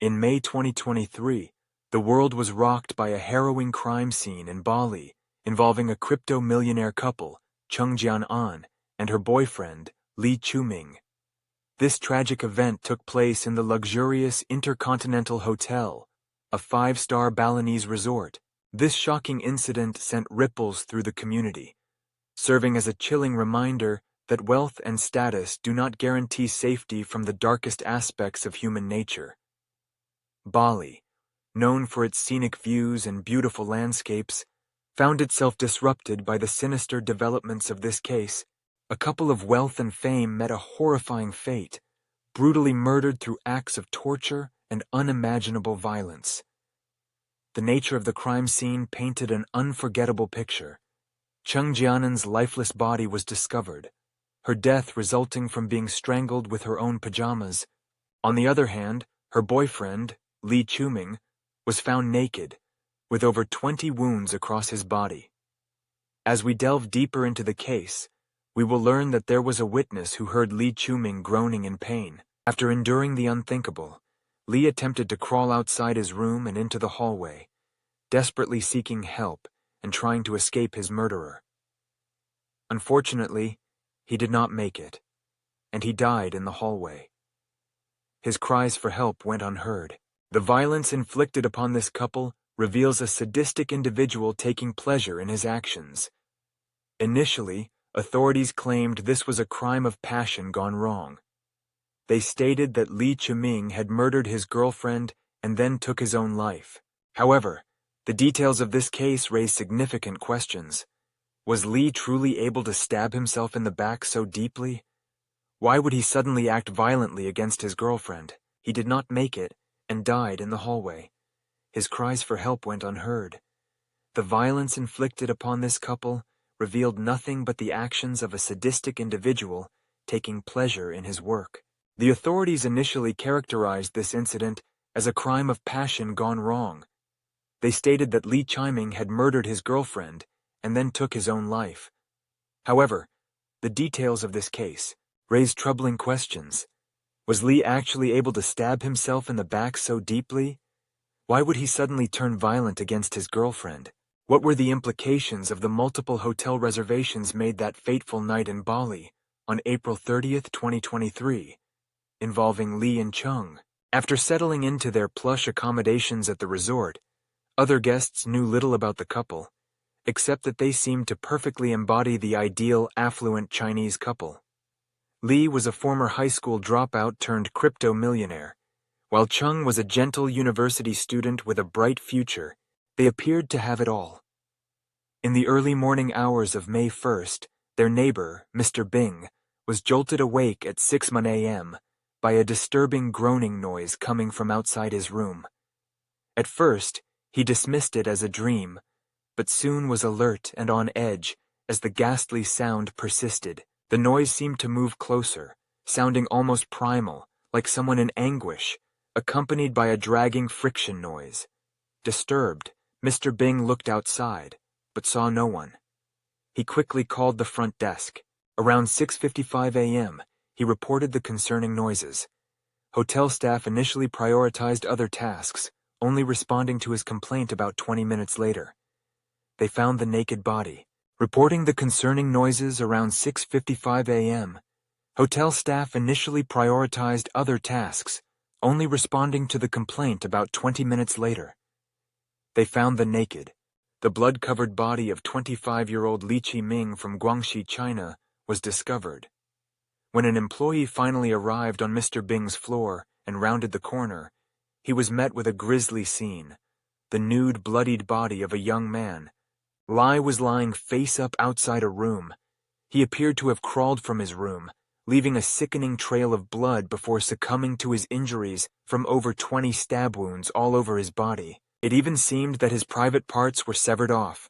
In May 2023, the world was rocked by a harrowing crime scene in Bali involving a crypto-millionaire couple, Chang Janan, and her boyfriend, Lee Chiming. This tragic event took place in the luxurious Intercontinental Hotel, a 5-star Balinese resort. This shocking incident sent ripples through the community, serving as a chilling reminder that wealth and status do not guarantee safety from the darkest aspects of human nature. Bali, known for its scenic views and beautiful landscapes, found itself disrupted by the sinister developments of this case. A couple of wealth and fame met a horrifying fate, brutally murdered through acts of torture and unimaginable violence. The nature of the crime scene painted an unforgettable picture. Chang Janan's lifeless body was discovered, her death resulting from being strangled with her own pajamas. On the other hand, her boyfriend, Lee Chiming, was found naked, with over 20 wounds across his body. As we delve deeper into the case, we will learn that there was a witness who heard Lee Chiming groaning in pain. After enduring the unthinkable, Lee attempted to crawl outside his room and into the hallway, desperately seeking help and trying to escape his murderer. Unfortunately, he did not make it, and he died in the hallway. His cries for help went unheard. The violence inflicted upon this couple reveals a sadistic individual taking pleasure in his actions. Initially, authorities claimed this was a crime of passion gone wrong. They stated that Lee Chiming had murdered his girlfriend and then took his own life. However, the details of this case raise significant questions. Was Lee truly able to stab himself in the back so deeply? Why would he suddenly act violently against his girlfriend? He did not make it and died in the hallway. His cries for help went unheard. The violence inflicted upon this couple revealed nothing but the actions of a sadistic individual taking pleasure in his work. The authorities initially characterized this incident as a crime of passion gone wrong. They stated that Lee Chiming had murdered his girlfriend and then took his own life. However, the details of this case raised troubling questions. Was Lee actually able to stab himself in the back so deeply? Why would he suddenly turn violent against his girlfriend? What were the implications of the multiple hotel reservations made that fateful night in Bali on April 30th, 2023, involving Lee and Chang? After settling into their plush accommodations at the resort, other guests knew little about the couple, except that they seemed to perfectly embody the ideal affluent Chinese couple. Lee was a former high school dropout turned crypto-millionaire, while Chang was a gentle university student with a bright future. They appeared to have it all. In the early morning hours of May 1st, their neighbor, Mr. Bing, was jolted awake at 6 a.m. by a disturbing groaning noise coming from outside his room. At first, he dismissed it as a dream, but soon was alert and on edge as the ghastly sound persisted. The noise seemed to move closer, sounding almost primal, like someone in anguish, accompanied by a dragging friction noise. Disturbed, Mr. Bing looked outside, but saw no one. He quickly called the front desk. Around 6:55 a.m., he reported the concerning noises. Hotel staff initially prioritized other tasks, only responding to his complaint about 20 minutes later. They found the naked body. Reporting the concerning noises around 6:55 a.m., hotel staff initially prioritized other tasks, only responding to the complaint about 20 minutes later. They found the blood-covered body of 25-year-old Lee Chiming from Guangxi, China, was discovered. When an employee finally arrived on Mr. Bing's floor and rounded the corner, he was met with a grisly scene: the nude, bloodied body of a young man. Lee was lying face-up outside a room. He appeared to have crawled from his room, leaving a sickening trail of blood before succumbing to his injuries from over 20 stab wounds all over his body. It even seemed that his private parts were severed off.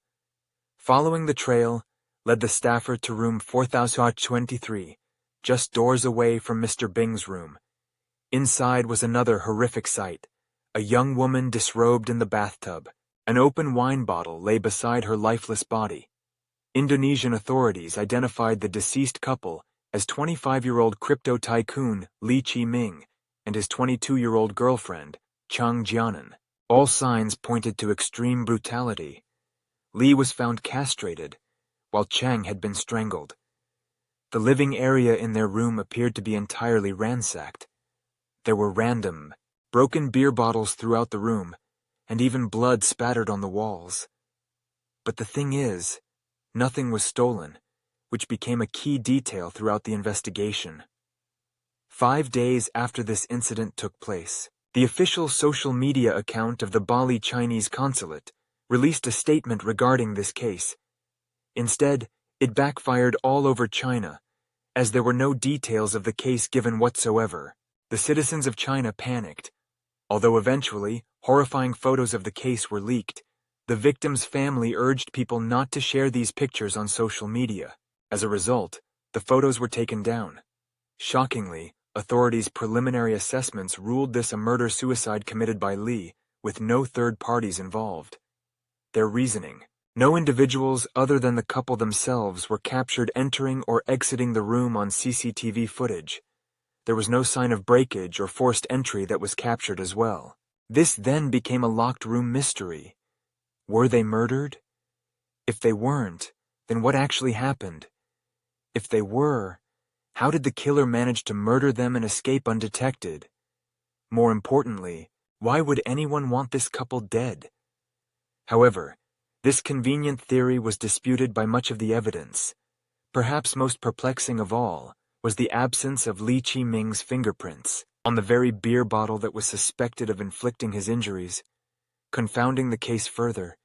Following the trail led the staffer to room 4023, just doors away from Mr. Bing's room. Inside was another horrific sight: a young woman disrobed in the bathtub. An open wine bottle lay beside her lifeless body. Indonesian authorities identified the deceased couple as 25-year-old crypto tycoon Lee Chiming and his 22-year-old girlfriend, Chang Janan. All signs pointed to extreme brutality. Lee was found castrated, while Chang had been strangled. The living area in their room appeared to be entirely ransacked. There were random, broken beer bottles throughout the room, and even blood spattered on the walls. But the thing is, nothing was stolen, which became a key detail throughout the investigation. 5 days after this incident took place, the official social media account of the Bali Chinese consulate released a statement regarding this case. Instead, it backfired all over China, as there were no details of the case given whatsoever. The citizens of China panicked. Although eventually, horrifying photos of the case were leaked, the victim's family urged people not to share these pictures on social media. As a result, the photos were taken down. Shockingly, authorities' preliminary assessments ruled this a murder-suicide committed by Lee, with no third parties involved. Their reasoning: no individuals other than the couple themselves were captured entering or exiting the room on CCTV footage. There was no sign of breakage or forced entry that was captured as well. This then became a locked room mystery. Were they murdered? If they weren't, then what actually happened? If they were, how did the killer manage to murder them and escape undetected? More importantly, why would anyone want this couple dead? However, this convenient theory was disputed by much of the evidence. Perhaps most perplexing of all was the absence of Lee Chiming's fingerprints on the very beer bottle that was suspected of inflicting his injuries. Confounding the case further,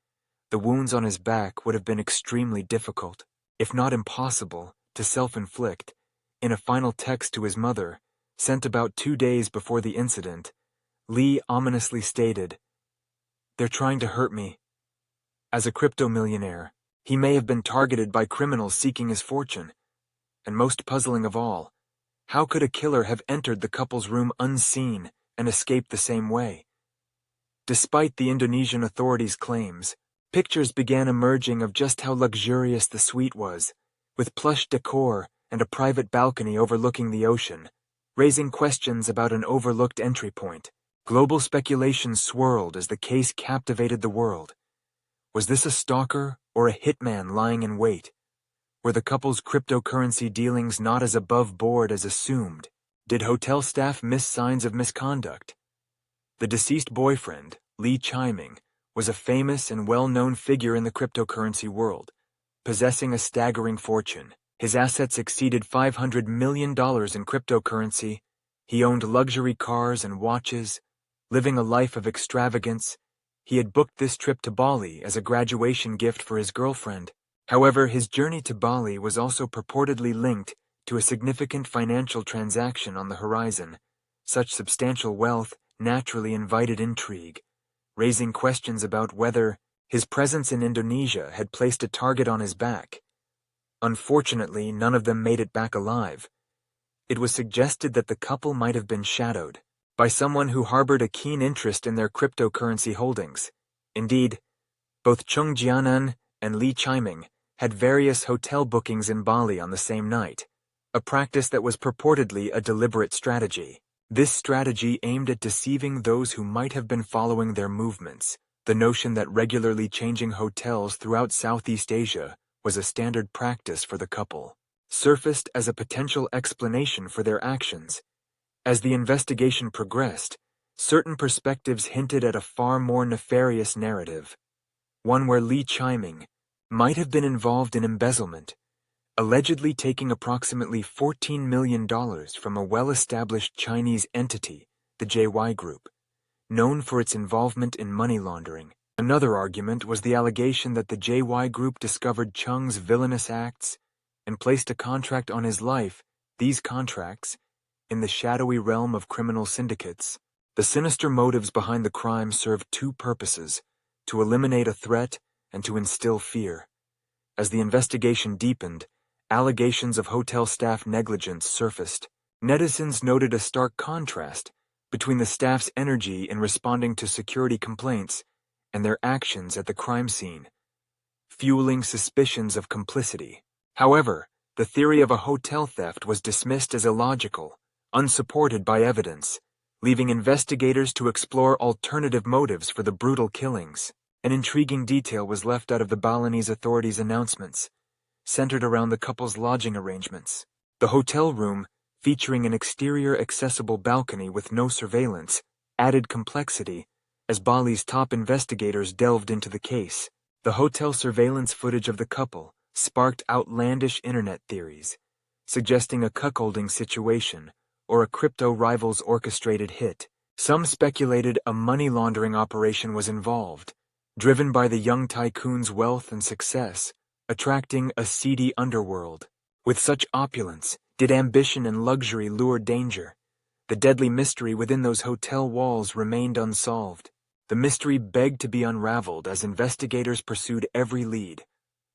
the wounds on his back would have been extremely difficult, if not impossible, to self-inflict. In a final text to his mother, sent about 2 days before the incident, Lee ominously stated, "They're trying to hurt me." As a crypto-millionaire, he may have been targeted by criminals seeking his fortune. And most puzzling of all, how could a killer have entered the couple's room unseen and escaped the same way? Despite the Indonesian authorities' claims, pictures began emerging of just how luxurious the suite was, with plush decor and a private balcony overlooking the ocean, raising questions about an overlooked entry point. Global speculation swirled as the case captivated the world. Was this a stalker or a hitman lying in wait? Were the couple's cryptocurrency dealings not as above board as assumed? Did hotel staff miss signs of misconduct? The deceased boyfriend, Lee Chiming, was a famous and well-known figure in the cryptocurrency world, possessing a staggering fortune. His assets exceeded $500 million in cryptocurrency. He owned luxury cars and watches, living a life of extravagance. He had booked this trip to Bali as a graduation gift for his girlfriend. However, his journey to Bali was also purportedly linked to a significant financial transaction on the horizon. Such substantial wealth naturally invited intrigue, raising questions about whether his presence in Indonesia had placed a target on his back. Unfortunately, none of them made it back alive. It was suggested that the couple might have been shadowed by someone who harbored a keen interest in their cryptocurrency holdings. Indeed, both Chang Janan and Lee Chiming had various hotel bookings in Bali on the same night, a practice that was purportedly a deliberate strategy. This strategy aimed at deceiving those who might have been following their movements. The notion that regularly changing hotels throughout Southeast Asia was a standard practice for the couple surfaced as a potential explanation for their actions. As the investigation progressed, certain perspectives hinted at a far more nefarious narrative, one where Lee Chiming might have been involved in embezzlement, allegedly taking approximately $14 million from a well-established Chinese entity, the JY Group, known for its involvement in money laundering. Another argument was the allegation that the JY Group discovered Chang's villainous acts and placed a contract on his life, these contracts, in the shadowy realm of criminal syndicates. The sinister motives behind the crime served two purposes: to eliminate a threat and to instill fear. As the investigation deepened, allegations of hotel staff negligence surfaced. Netizens noted a stark contrast between the staff's energy in responding to security complaints and their actions at the crime scene, fueling suspicions of complicity. However, the theory of a hotel theft was dismissed as illogical, unsupported by evidence. leaving investigators to explore alternative motives for the brutal killings. An intriguing detail was left out of the Balinese authorities' announcements, centered around the couple's lodging arrangements. The hotel room, featuring an exterior accessible balcony with no surveillance, added complexity as Bali's top investigators delved into the case. The hotel surveillance footage of the couple sparked outlandish internet theories, suggesting a cuckolding situation or a crypto rival's orchestrated hit. Some speculated a money laundering operation was involved, driven by the young tycoon's wealth and success, attracting a seedy underworld. With such opulence, did ambition and luxury lure danger? The deadly mystery within those hotel walls remained unsolved. The mystery begged to be unraveled as investigators pursued every lead,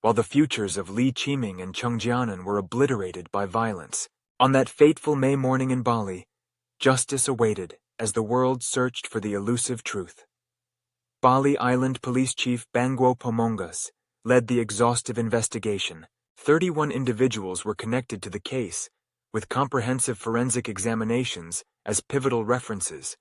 while the futures of Lee Chiming and Chang Janan were obliterated by violence. On that fateful May morning in Bali, justice awaited as the world searched for the elusive truth. Bali Island Police Chief Bangwo Pomongas led the exhaustive investigation. 31 individuals were connected to the case, with comprehensive forensic examinations as pivotal references.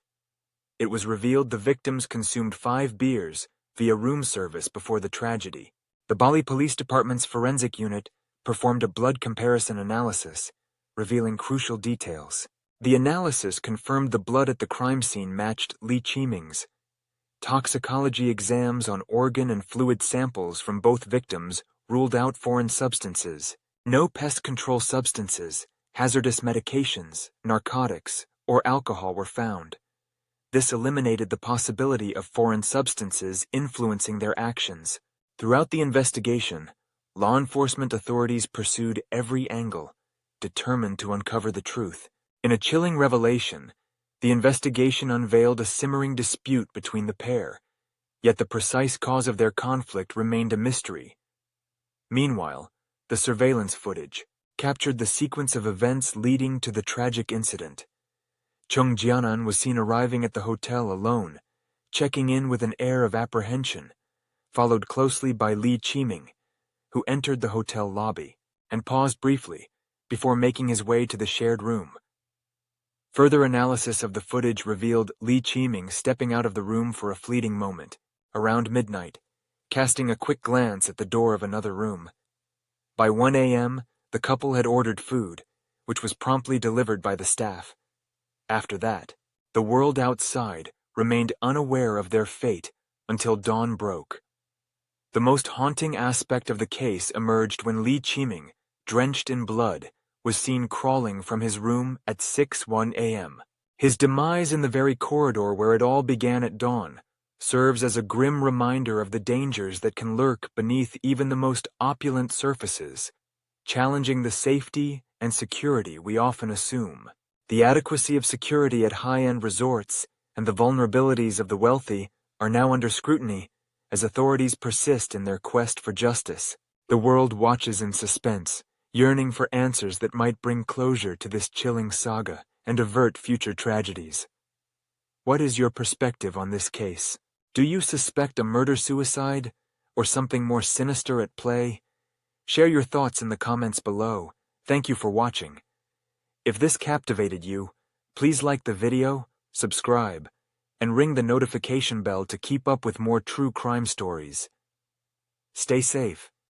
It was revealed the victims consumed 5 beers via room service before the tragedy. The Bali Police Department's forensic unit performed a blood comparison analysis, revealing crucial details. The analysis confirmed the blood at the crime scene matched Lee Chiming's. Toxicology exams on organ and fluid samples from both victims ruled out foreign substances. No pest control substances, hazardous medications, narcotics, or alcohol were found. This eliminated the possibility of foreign substances influencing their actions. Throughout the investigation, law enforcement authorities pursued every angle, determined to uncover the truth. In a chilling revelation, the investigation unveiled a simmering dispute between the pair, yet the precise cause of their conflict remained a mystery. Meanwhile, the surveillance footage captured the sequence of events leading to the tragic incident. Chang Janan was seen arriving at the hotel alone, checking in with an air of apprehension, followed closely by Lee Chiming, who entered the hotel lobby and paused briefly before making his way to the shared room. Further analysis of the footage revealed Lee Chiming stepping out of the room for a fleeting moment, around midnight, casting a quick glance at the door of another room. By 1 a.m., the couple had ordered food, which was promptly delivered by the staff. After that, the world outside remained unaware of their fate until dawn broke. The most haunting aspect of the case emerged when Lee Chiming, drenched in blood, was seen crawling from his room at 6:01 a.m. His demise in the very corridor where it all began at dawn serves as a grim reminder of the dangers that can lurk beneath even the most opulent surfaces, challenging the safety and security we often assume. The adequacy of security at high-end resorts and the vulnerabilities of the wealthy are now under scrutiny as authorities persist in their quest for justice. The world watches in suspense, yearning for answers that might bring closure to this chilling saga and avert future tragedies. What is your perspective on this case? Do you suspect a murder-suicide or something more sinister at play? Share your thoughts in the comments below. Thank you for watching. If this captivated you, please like the video, subscribe, and ring the notification bell to keep up with more true crime stories. Stay safe.